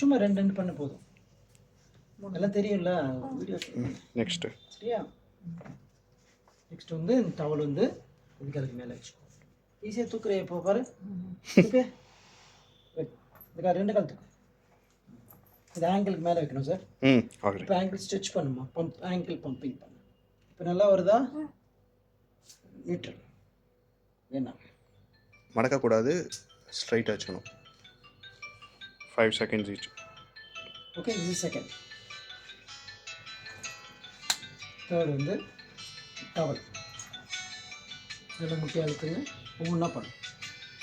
சும்மா ரெண்டு ரெண்டு பண்ண போதும். எல்லாம் தெரியும்ல வீடியோ. நெக்ஸ்ட் சரியா? நெக்ஸ்ட் வந்து இந்த டவல் வந்து இதுக்கு அதுக்கு மேலே வச்சுக்கோ. ஈஸியாக தூக்குறே இப்போ பாரு. தூக்கு. இதுக்காக ரெண்டு கால் தூக்கு. இது ஆங்கிளுக்கு மேலே வைக்கணும் சார். இப்போ ஆங்கிள் ஸ்ட்ரெச் பண்ணுமா, பம்ப் ஆங்கிள் பம்பிங் பண்ணு. இப்போ நல்லா வருதா? நியூட்ரல் வேணாம், மடக்கக்கூடாது, ஸ்ட்ரைட்டாக வச்சுக்கணும். 5 seconds each. ஓகே, இது செகண்ட். தேர்ட் வந்து டவல். நல்லா முட்டி அழுத்துங்க, ஒவ்வொன்றா பண்ணும்.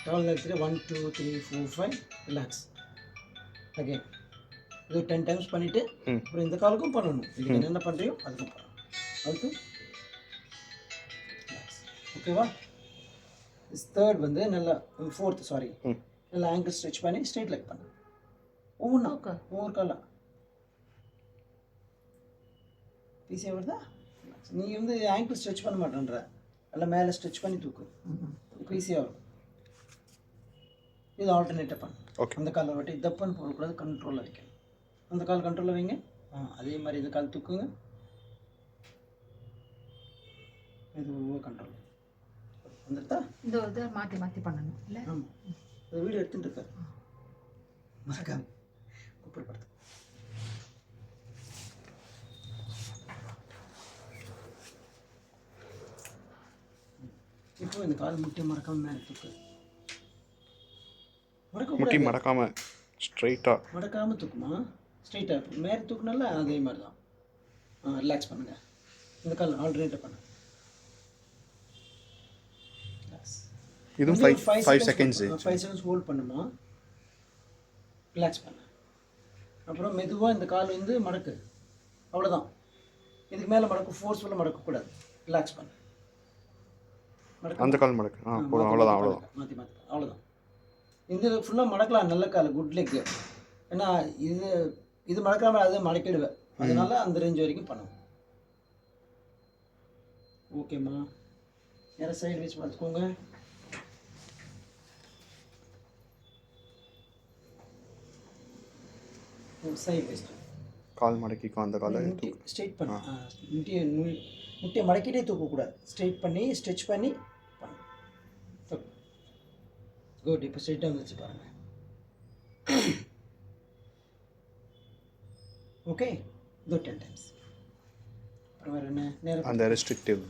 டவல் எடுத்துட்டு 1 2 3 4 5 ரிலாக்ஸ். அகெயின் இது 10 டைம்ஸ் பண்ணிவிட்டு அப்புறம் இந்த காலுக்கும் பண்ணணும். இதுக்கு என்னென்ன பண்ணுறியோ அதுக்கும் பண்ணணும். அதுக்கு ஓகேவா? தேர்ட் வந்து நல்லா ஃபோர்த் சாரி நல்லா ஆங்கிள் ஸ்ட்ரெச் பண்ணி ஸ்ட்ரெயிட் லெக் பண்ணு. ஒவ்வொன்றா ஒவ்வொரு காலாக ஈஸியாக வருதா? நீ வந்து ஆங்கிள் ஸ்ட்ரெச் பண்ண மாட்டேன்ற, நல்லா மேலே ஸ்ட்ரெச் பண்ணி தூக்கு. இப்போ ஈஸியாக வரும். இது ஆல்டர்னேட்டாக பண்ணு. அந்த காலை வட்டி தப்புன்னு போடக்கூடாது, கண்ட்ரோலில் வைக்கணும். அந்த கால் கண்ட்ரோலில் வைங்க. அதே மாதிரி இந்த கால் தூக்குங்க. இது கண்ட்ரோல் வந்துட்டா இந்த இதை மாற்றி மாற்றி பண்ணணும் இல்லை? ஆமாம், இந்த வீடியோ எடுத்துகிட்டு இருக்காரு மறக்காம கூப்பிடுறது. இப்போ இந்த கால் முட்டி மறக்காம மேலே தூக்கு. முட்டி மடக்காம ஸ்ட்ரைட்டாக மடக்காமல் தூக்குமா, ஸ்ட்ரைட்டாக மேலே தூக்குனால அதே மாதிரி தான். ரிலாக்ஸ் பண்ணுங்க. இந்த கால் ஆல்டர்னேட்டாக பண்ணு. இதுவும் 5 seconds. 5 seconds ஹோல்ட் பண்ணுமா, ரிலாக்ஸ் பண்ணு. அப்புறம் மெதுவாக இந்த கால் வந்து மடக்கு. அவ்வளோதான். இதுக்கு மேலே மடக்கு, ஃபோர்ஸ்ஃபுல்லாக மடக்கக்கூடாது. ரிலாக்ஸ் பண்ணு. அந்த கால் மடக்கு. அவ்வளோதான் அவ்வளோதான் மாற்றி மாற்றி அவ்வளோதான். இந்த ஃபுல்லாக மடக்கலாம். நல்ல கால், குட் லெக்கு. ஏன்னா இது மடக்காமல் அதை மடக்கிடுவேன். அதனால அந்த ரேஞ்ச் வரைக்கும் பண்ணுவோம். ஓகேம்மா, யாரும் சைடு வைஸ் பார்த்துக்கோங்க. சைடு வைஸ் கால் மடக்கிக்கும். அந்த காலை ஸ்ட்ரெயிட் பண்ணு. முட்டியை மடக்கிட்டே தூக்கக்கூடாது. ஸ்ட்ரெயிட் பண்ணி ஸ்ட்ரெச் பண்ணி பண்ணு. குட். இப்போ ஸ்ட்ரெயிட்டாக வந்துச்சு பாருங்கள். ஓகே, இது 10 டைம்ஸ். அப்புறம் வேறு என்ன நேரம் அந்த ரெஸ்ட்ரிக்டிவ்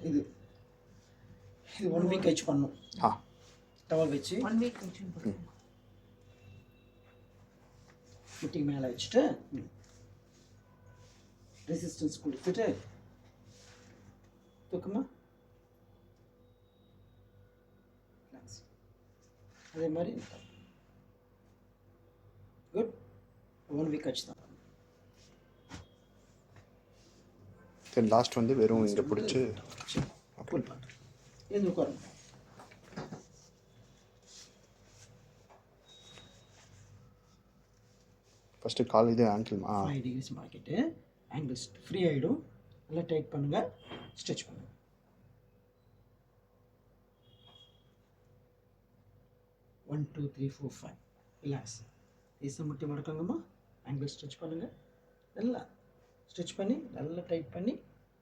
இது 1 வீக் கழிச்சு பண்ணணும். டவல் வச்சு 1 வீக் கழிச்சு முட்டிக்கு மேலே வச்சுட்டு ரெசிஸ்டன்ஸ் கொடுத்துட்டு தூக்குமா. அதே மாதிரி குட். 1 வீக் ஆச்சு தான். லாஸ்ட் வந்து வெறும் இங்கே பிடிச்சி புல் பண்ணுறேன். இது உட்காருங்க. ஃபஸ்ட்டு கால் இது ஆங்கிள் 5 degrees மார்க்கெட்டு ஆங்கிள் ஃப்ரீ ஆகிடும். நல்லா டைட் பண்ணுங்கள், ஸ்ட்ரெச் பண்ணுங்கள். One two three four 5 relax. ஈஸியாக முட்டி மடக்கங்கம்மா. ஆங்கிள் ஸ்ட்ரெச் பண்ணுங்கள். நல்லா ஸ்ட்ரெச் பண்ணி நல்லா டைட் பண்ணி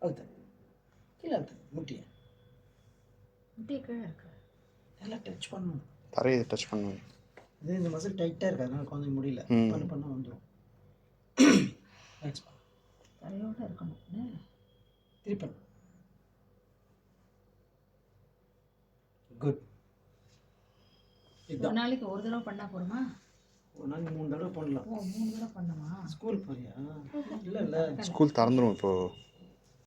அழுத்துங்க. கீழே அழுத்துங்க. முட்டியை கீழே இருக்கு. நல்லா டச் பண்ணணும். தரையை டச் பண்ணுவேன். இது இந்த மசில் டைட்டாக இருக்குது, அதனால் குழந்தைங்க முடியல. பண்ண வந்துடும். ரிலாக்ஸ் பண்ணு. தரையோடு இருக்கணும். திருப்பி குட். ஒரு நாளைக்கு ஒரு தடவை பண்ணால் போதுமா? ஒரு நாளைக்கு 3 தடவை பண்ணலாம். 3 தடவை பண்ணுமா? ஸ்கூல் போறியா? இல்லை இல்லை, ஸ்கூல் திறந்துடும் இப்போது.